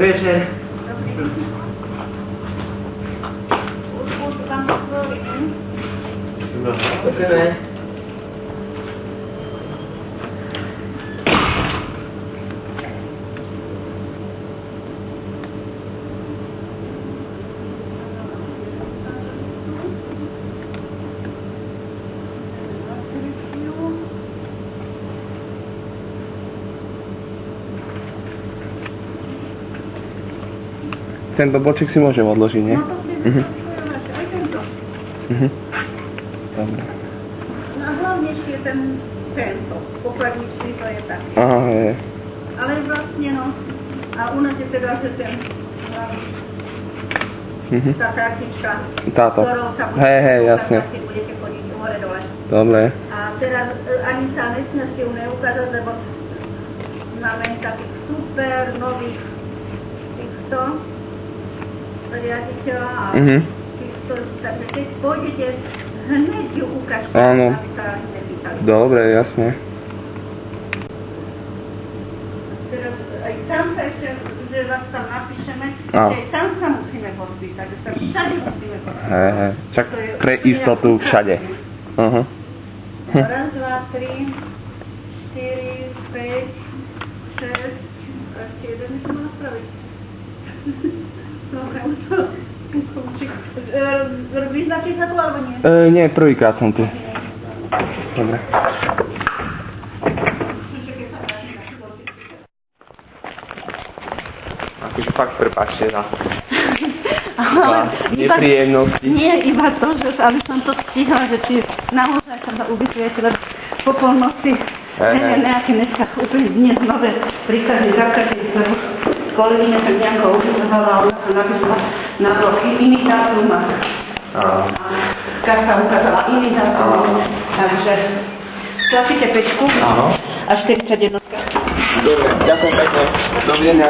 Dobrý večer. Ďakujeme. Tento boček si môžem odložiť, nie? No to si aj tento. Dobre. No a hlavne je tento, pokladničný, to je tak. Aha, je. Ale vlastne no, a u nás je teda, že ten, tá kartička, Táto. ktorou sa Jasne. budete chodiť hore dole. Dobre. A teraz ani sa nesmiete ju neukázať, lebo máme takých super nových týchto riaditeľa a týchto, takže keď pôjdete, hneď ju ukážte, Áno. aby sa nepýtali. Dobre, jasne. Teraz aj tam sa ešte, že vás tam napíšeme, Áno. aj tam sa musíme podpísať, že sa všade musíme podpísať. Hej. Čak pre istotu všade. Aha. Raz, dva, tri, 4, 5, 6, ešte jeden by som mala spraviť. Dobre, už to. Vyznačíš sa tu alebo nie? Nie, prvýkrát som tu. Dobre. Akože fakt prepáčte za nepríjemnosti. Nie, iba to, že aby som to stihla, že či naozaj sa to ubytujete, lebo po polnoci nejaké dneska úplne dnes nové príkazy zakazí, lebo kolegyňa tak nejako ubytovala a ona sa napísala na blok iný dátum a kasa ukázala iný dátum, takže tlačíte pečku, až 41. Dobre, ďakujem pekne. Dovidenia.